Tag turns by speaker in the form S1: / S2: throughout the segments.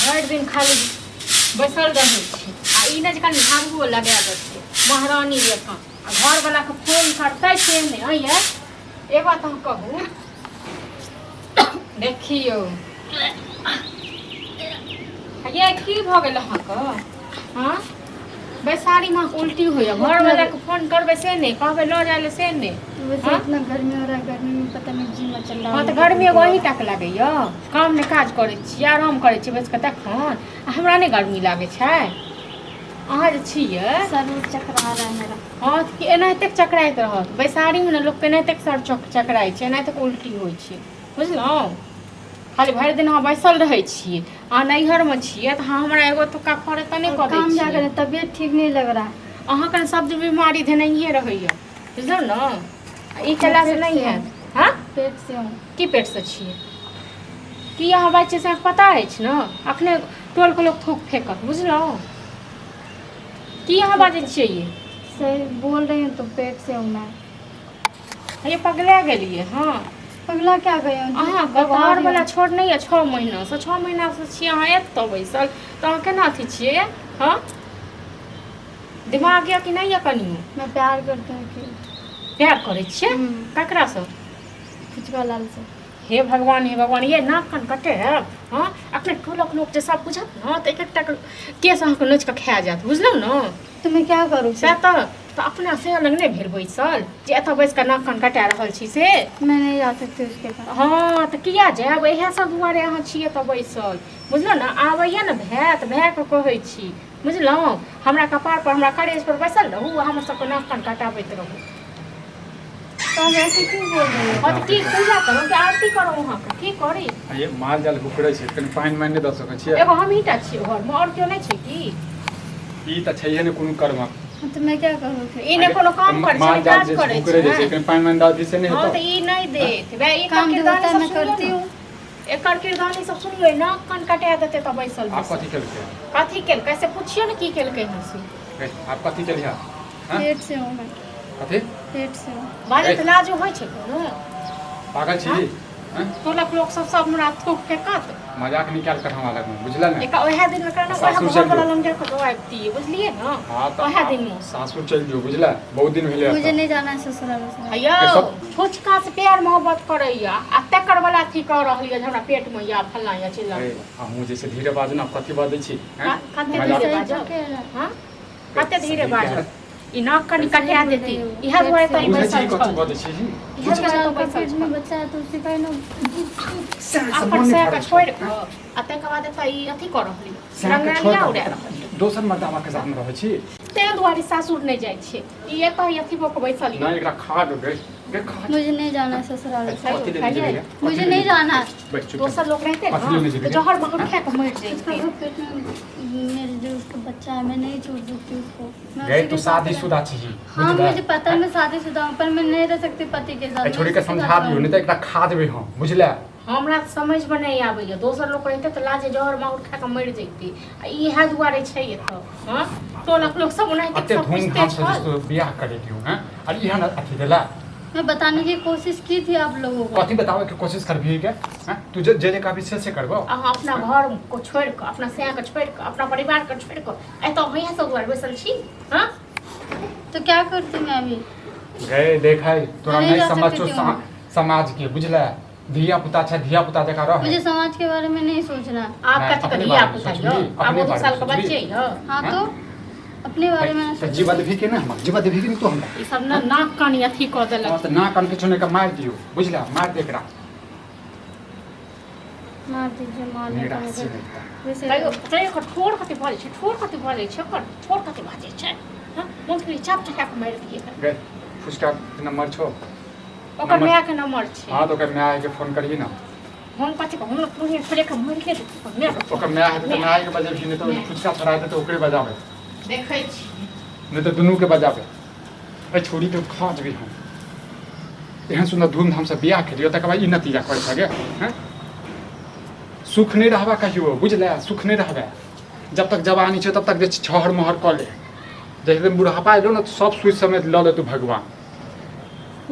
S1: भरि दिन खाली बैसल रहै छी आ ई नहि जे कनि झाड़ुओ लगा देतै महारानी जकाँ आ घरवलाके फोन करतै से नहि अइए ए बात हम कहू देखियौ ये की भऽ गेल अहाँके हाँ बैसारीमे उल्टी होइए घरवलाके फोन करबै से नहीं कहबै लऽ जाइ ले से नहीं
S2: इतना गर्मी हो रहा है गर्मी में पता नहीं जी में चल रहा
S1: हाँ तो गर्मी वही टाक लागैए काम नहीं काज करै छी आराम करै छी बैस कऽ तखन हमरा नहीं गर्मी लागै छै अहाँ जे छियै
S2: सर चकरा रहा है मेरा
S1: हाँ कि एनाहिते चकराइत रहत बैसारीमे ने लोकके एनाहिते सर चकराइ छै एनाहिते उल्टी होइ छै बुझलहुँ खाली भरि दिन अहाँ बैसल रहै छियै अहाँ नैहरमे छियै तऽ अहाँ हमरा एगो तुक्का फरे तऽ नहि कऽ दै
S2: काम जा
S1: छियै
S2: कर तबीयत ठीक नहीं लग रहा
S1: अहाँके सब बीमारी धेनाइए रहैए बुझलहुँ ने ई केलासँ नहीं हैत हाँ
S2: पेट से हूँ
S1: की पेटसँ छियै की अहाँ बात छै से अहाँके पता अछि ने अखने टोलके लोक थूक फेंकत बुझलहुँ की अहाँ बाजै छियै ये
S2: सही बोल रही हूँ तो पेट से हूँ मैं
S1: ये पगला गेलियै हाँ
S2: पगला क्या गई हूँ
S1: अहाँके घरवला छोड़ नहीं है 6 महीनासँ 6 महीनासँ छियै अहाँ एतऽ बैसल तऽ अहाँ केना अथी छियै हाँ दिमाग यऽ कि नहीं यऽ कनियो
S2: मैं प्यार करती हूँ कि
S1: प्यार करै छियै ककरासँ
S2: फुचका लाल से
S1: हे भगवान ये नाक कान कटे है हाँ अखने टोलक लोक जे सब बुझत न तऽ एक एकटा केस अहाँके नोच कऽ खा जायत बुझलहुँ ने
S2: तो मैं क्या करूँ
S1: सएह तऽ अपना से अलग नहीं भेल बैसल जे एतऽ बैस कऽ नाक कान कटा रहल छी से
S2: मैं नहीं जा सकती उसके पास
S1: हाँ तऽ किया जायब इएह सब दुआरे अहाँ छियै तऽ बैसल बुझलहुँ ने आबैया ने भाय के कहै छी बुझलहुँ हमरा कपार पर हमरा करेज पर बैसल रहू हमर सबके नाक कान कटाबैत रहू
S2: तो हम ऐसे क्यों बोल रहे हो
S1: हाँ तऽ की पूजा करू कि आरती करू अहाँके की करी
S3: ये माल जाल उखड़ै छै कनि पानि मानि नहि दऽ सकै छियै
S1: एगो हमहीटा छियै घरमे आओर केओ नहि छै की
S3: ई तऽ छैहे ने कोनो कर्म
S2: हाँ, तो मैं क्या करूँ फिर
S1: ई ने कोनो काम करै छै
S3: माल जाल
S1: काज
S3: जे
S1: करै
S3: उखड़ै छै
S1: छै
S3: कनि पानि मानि दऽ दी से नहि
S1: हाँ
S3: हेतौ
S1: तऽ ई नहीं देत वे ई
S2: काम जो होता है मैं
S1: किरदानी
S2: करती हूँ
S1: एकर किरदानी सब सुनिए ना कान कटा देते तऽ बैसल
S3: आप कथी केलकै
S1: कथी केल कैसे पूछियो ने की केलकै हँ से
S3: आप कथी केलियै हाँ
S2: पेट से हूँ मैं
S3: कथी
S2: पेट से हूँ
S1: बाजे तऽ लाजो होइ छै कोनो
S3: पागल छी हाँ?
S1: टोलक लोक सब हमरा थूक फेंकत
S3: मजाक निकाल कर हमरा लगमे बुझला ने
S1: एक ओहे दिन में करना ओहे
S3: सासुर
S1: घर वाला
S3: चलि
S1: लंग जाके दो आबती बुझलिए ना
S3: हाँ तो
S1: ओहे दिन में
S3: सासुर चलि जो बुझला बहुत दिन भेलै
S2: मुझे
S3: एतऽ।
S2: नहीं जाना है ससुराल वसुराल
S1: अयो फुचका से प्यार मोहब्बत करैया आ तकर वाला अथी कर रहल है हमरा पेट में या फल्ला या चिल्ला
S3: ए, हमहूँ जैसे धीरे बाजू ना कथी बाजै छी हैं?
S1: कते
S3: मजाक-
S1: धीरे बाजो हां कते धीरे बाजो ई नाक कनी कटा देती इहा दुआरे तो
S3: बुझै
S1: बैसल
S3: छी कथी
S1: छल
S3: बाजै छी जी
S1: इहा दुआरे तो
S2: आपका
S1: बैसल
S2: पेट
S1: छल
S2: में बच्चा है तो उसे कहीं ना
S1: अपन से का छोड़ के आ तकर बाद त ई अथी कर रहली रंगलिया उड़ा रहली
S3: दोसर मर्दावा के साथ में रहै छी
S1: तें दुआरे सासुर नहीं जाइ छै ई एतऽ अथी भऽ बैसल
S3: ना एकरा खा दो गे खा
S2: मुझे नहीं जाना है ससुराल वसुराल
S3: कथी लेने जेबै
S2: मुझे नहीं जाना है
S3: बैठ चुप
S1: दोसर लोग रहते
S3: कथी लेने
S1: ना
S3: जेबै
S1: तो जहर बहुत खा के मर
S2: उसका
S1: जाते
S2: तो पेट में मेरे जो उसका बच्चा है मैं नहीं छोड़ सकती उसको मैं
S3: गए
S2: उसी
S3: तो
S2: के साथ
S3: शादीशुदा छी जी
S2: हाँ मुझे पता है मैं शादीशुदा हूँ पर मैं नहीं रह सकती पति के साथ
S3: ए छोड़ी के
S2: मैं उसके
S3: समझा
S2: साथ
S3: दियो नहीं तो एकरा खा देबै हम बुझला
S1: हमरा समझ में नहीं आबैया दोसर लोग रहते तो लाजे जहर माउर खा के मर जैती आ इहा दुआरे छै एतऽ हां टोलक लोग सब ओनाहिते
S3: अते
S1: सब
S3: धूमधाम
S1: पूछते
S3: से
S1: छल
S3: जिसको बियाह करे दियो हैं और इहा ना अथी देला
S2: मैं बताने की कोशिश की थी आप लोगों को
S3: कथी बतावे के कोशिश करबी के हैं तू जे जे का विशेष से करबो
S1: अहाँ अपना घर को छोड़ के अपना सैया के छोड़ के अपना परिवार के छोड़ के एतऽ भैया सब दुआरे बैसल छी हां
S2: तो क्या करती मैं अभी
S3: गए देखै तोरा
S2: नहीं
S3: नहीं
S2: जा
S3: समझ
S2: सकती
S3: तो
S2: थी
S3: समाज के बुझला धिया पुता छै धिया पुता जका रह
S2: मुझे समाज के बारे में नहीं सोचना
S1: आप
S3: मैं
S1: कथी
S3: अपने
S1: करिया
S3: बारे में
S1: पुता
S3: सोचबी,
S1: यो
S3: अपने
S1: अब 2
S3: बारे
S1: साल
S3: में
S1: के
S3: सोचबी।
S1: बच्चे यो
S2: हाँ तो अपने बारे में
S3: तो जीवा देवी के ना हम जीवा देवी के तो हम
S1: ई सब ना नाक कानी अथी क
S3: हां
S1: देलक
S3: तो ना कान के छोने का मार दियो बुझला मार दे एकरा
S2: मार दीजिए मार
S3: मेरा
S2: देता
S3: हंसी
S2: मुझे
S3: लगता
S2: वैसे
S1: तैयो तैयो ओकर ठोर कथी भले छै ठोर कथी भले छै ओकर ठोर कथी बाजे छै हां मन के चाप चका के मार दिए
S3: गए फुसका नंबर छो
S1: ओकर
S3: नंबर-
S1: माय के नंबर छै
S3: हां तो ओकर मैं आके फोन करिए ना
S1: हम कथी हम लोग पूरे फरे के मार के दे
S3: ओकर मैं आके तो मैं आके बजे भी नहीं तो फुसका छोड़ा दे तो ओकरे बजावे
S1: देखै छी
S3: नहीं तो दुनू के बजावे ए छोड़ी तो खा जबी हम एहन सुंदर धूमधाम से बियाह करियो तकर बाद ई नतीजा कर सके हैं सुख नहीं रहबा कहियो बुझले सुख नहीं रहबे जब तक जवानी छै तब तक जे छहर महर क ले जब दिन बुढ़ापा एलो ना तो सब सुई समेत ल ले तू भगवान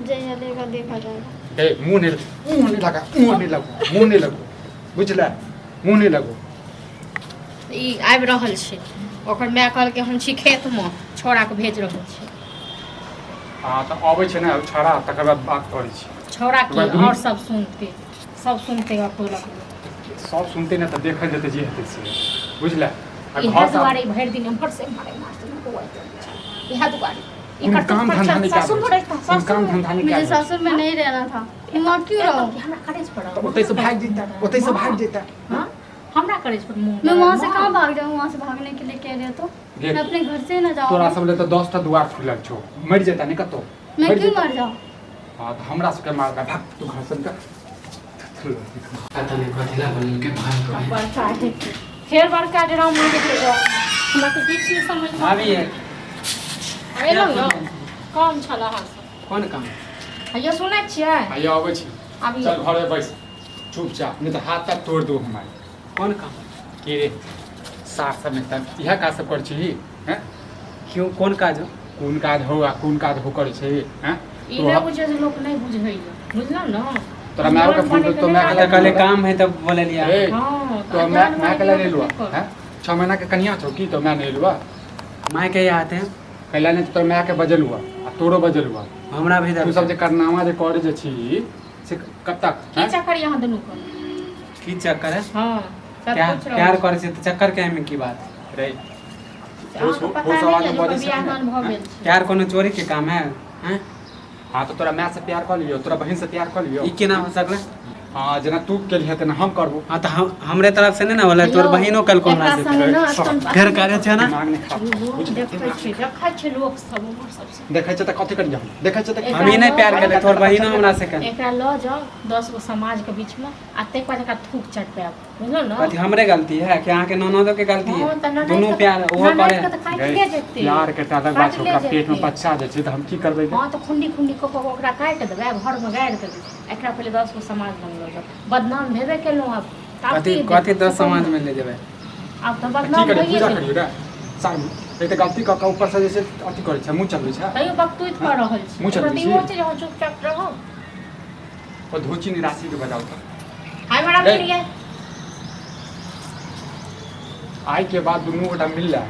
S2: जय देगा देखा जाएगा
S3: ए मुंह नहीं लगा मुंह नहीं लगो बुझले मुंह नहीं लगो
S1: ई आबि रहल छै ओकर माय कहलकै हम छी खेतमे छौड़ाके भेज रहल छी
S3: हाँ तो अबै छै ने छौड़ा तकर बाद बात करै छी
S1: छौड़ा की
S3: ओकरा दुनू-
S1: और सब सुनते अकोलक
S3: सब सुनते ना तो देखल जेतै जे हेतै से बुझले आ
S1: इएह
S3: घर से
S1: दुआरे भरि दिन एम्हर से एम्हर इएह दुआरे
S3: कोन काम धंधा नहीं
S1: सासुर में
S3: कर
S1: रहता
S3: कोन काम धंधा नहीं
S2: मुझे
S3: कर
S2: सासुर में नहीं रहना था मैं वहाँ क्यों रहूँ
S1: हमरा करे पड़ा
S3: तो ओतै से भाग जेता ओतै से भाग जेता
S1: हाँ हमरा करे पर मुंह
S2: मैं वहाँ से कहाँ भाग जाऊँ वहाँ से भागने के लिए कह रहे हो तो
S3: देख,
S2: मैं अपने घर से ना
S3: तोरा
S2: जाऊँ
S3: सब ले तो 10 टा द्वार खुलल छौ मर जेता नहीं कतो
S2: मैं क्यों मर जाऊँ
S3: हां तो हमरा सबके मारता भाग तू घर से निकल
S4: पता नहीं कथिला बोल के भाई
S1: बड़का है फेर बड़का ड्रामा देखेगा हमरा तो किछ नहीं समझ में
S4: अभी ये
S1: एलो यो काम छला हां
S4: कौन काम
S1: ये सुनै छियै
S3: आइए आबै छी
S1: अभी
S3: चल घर में बैस चुपचाप नहीं तो हाथ तक तोड़ दो हमारे
S4: कौन काम
S3: के रे सार सब में तब इहा का सब कर छी हैं
S4: क्यों कौन काज हो
S3: कोन काज हो आ कोन काज हो करे छै हैं
S1: ई नहीं बुझे से लोग नहीं बुझै बुझलौ न
S3: तोरा माय के फोन तो मैं
S4: तो कहले काम है तब बोले लिया
S3: ए
S1: हां
S3: तो मैं के ले लुआ हैं 6 महीना के कन्या छौ की तो मैं नहीं लुआ
S4: माय के आते हैं
S3: कैला ने तो मैं के बजल हुआ आ तोरो बजल हुआ
S4: हमरा भी
S3: तू सब जे करनामा जे करे जे छी से कब तक
S1: की चक्कर यहाँ दुनू को
S4: की चक्कर है
S1: हां
S4: प्यार करे से तो चक्कर के में की बात
S3: रे
S1: आपको पता नहीं है जो बियाह दान भ गेल छै
S4: प्यार कोनो चोरी के काम है हैं
S3: हाँ तो तोरा माय से प्यार कर लियो तोरा बहन से प्यार कर लियो
S4: ई केना हो सकले
S3: हाँ जना तू के लिए तेना हम करबो
S4: हां तो हमरे तरफ से नहीं ना बोले तोर बहिनो कल को हमरा से घर करे छै ना
S3: दिमाग नहीं खराब
S1: देखै छै लोग सब उमर सब से
S3: देखै छै त कथि करियो देखै छै त
S4: हम ही नहीं प्यार करे तोर बहिनो हमरा से कर
S1: एकरा ल जाओ 10 गो समाज के बीच में आ ते पर एकरा थूक चटपाब बुझलो न
S4: कथि हमरे गलती है कि अहाँ के ननदो के गलती
S1: हाँ, तो
S4: है
S1: ननद
S4: दोनों
S1: के-
S4: प्यार वो
S1: ननद
S4: करे
S1: के तो काटि ले जेतै।
S3: प्यार के त अलग बात छै ओकरा
S1: काटि ले
S3: पेट में
S1: जेतै।
S3: बच्चा जे छै त हम की करबै
S1: हाँ तो खुंडी खुंडी को ओकरा काटि देबै घर में गाड़ि देबै एकरा पहले 10 गो समाज में ल जाओ बदनाम भेबे केलहुँ अब तब
S4: कथि
S1: की
S4: कथि
S1: देबै?
S4: 10 समाज में ले जेबै
S1: अब तो
S3: की
S1: बदनाम
S3: करी
S1: होइए
S3: पूजा
S1: गेल।
S3: करियो रे सामने एक त गलती क के ऊपर से जैसे अथि करै छै मुंह चलबै छै
S1: तैयो बकतूत कर रहल छी
S3: मुँह चलबै
S1: ओकरा
S3: छी।
S1: दिहो छै जे अहाँ चुपचाप रहो
S3: और धोची निराशि के बजाओ त
S1: हाय बड़ा
S3: गए।
S1: मिल गया
S3: आई के बाद दुनू गोटा मिल जाए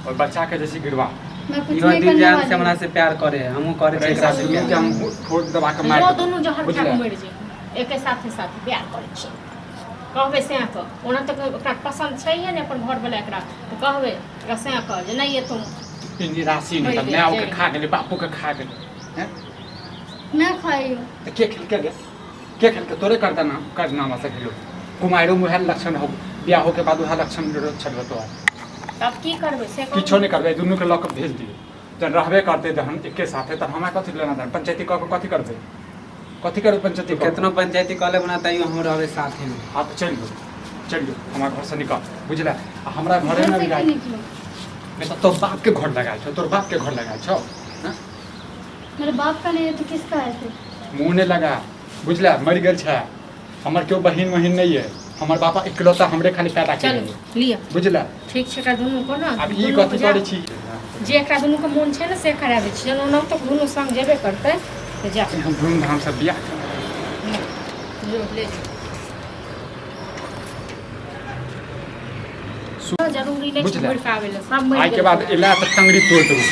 S3: और बच्चा के जैसे गिरवा
S2: मैं कुछ
S4: इहो
S2: नहीं
S4: दिन
S2: करने
S4: जान से
S2: वाली
S4: हमरा
S2: हूँ।
S4: से प्यार करे है हमहू करे छै
S3: एकरा
S4: एकरा
S3: से
S4: से
S3: मिल के हम ठोक दबा के मार
S1: यो
S3: देबै।
S1: दुनू जहर खा
S3: बुझले?
S1: के मरि जे एके साथे साथे प्यार करै छै कहबै से कह ओना तऽ ओकरा पसन्द छैहे ने अपन घर वाला एकरा तऽ कहबै एकरा से कह जे नहीं ये तुम
S3: ई निराशि नहीं त मैं ओके खा गेलै बापू के खा गेलै हैं
S2: मैं खाई हूँ
S3: त के खेल के तोरे करनामा से खेलो कुमारियों में वह लक्षण हो बियाह हो के बाद वह लक्षण छड़बे तो
S1: तब की करबै से
S3: किछो नहीं करबे दुनू के लऽ के भेज दियो जन रहबे करते जहन एके साथे त हमरा कथि लेना देना पंचायती क के कथि करबे कथि करबे पंचायती क के?
S4: केतनो पंचायती कॉले बना तइयो हम रहबे साथे में
S3: हाँ तो चलियो हमारा घर से निकल बुझला आ हमरा घरे
S2: घर
S3: में
S2: से
S3: भी
S2: क्यों
S3: जाए
S2: निकलो
S3: नहीं तो तोर बाप के घर लगाए छो तोर बाप के घर लगाए छो हैं?
S2: मेरे बाप का नहीं है तो किसका है फिर
S3: मुंह नहीं लगा बुझला मर गेल छै हमर क्यों बहिन वहिन नहीं है हमर पापा इकलौता हमरे खाली पैदा
S1: चलो
S3: केलिए
S1: लिअ
S3: बुझला
S1: ठीक छै एकरा दुनू को ना
S3: अब ई
S1: दुनू
S3: कथि
S1: को जा-
S3: करै छी
S1: जे एकरा दुनू के मोन छै ने से कराबै छी जन ओना तऽ दुनू संग जेबे करतै तऽ जा
S3: हम धूमधाम से बियाह
S1: जो ले जरूरी नहीं छै
S3: बुझले?
S1: भड़काबै लए सब मरि
S3: आई के
S1: गेल
S3: बाद
S1: छै।
S3: इला त टंगड़ी तोड़ देबो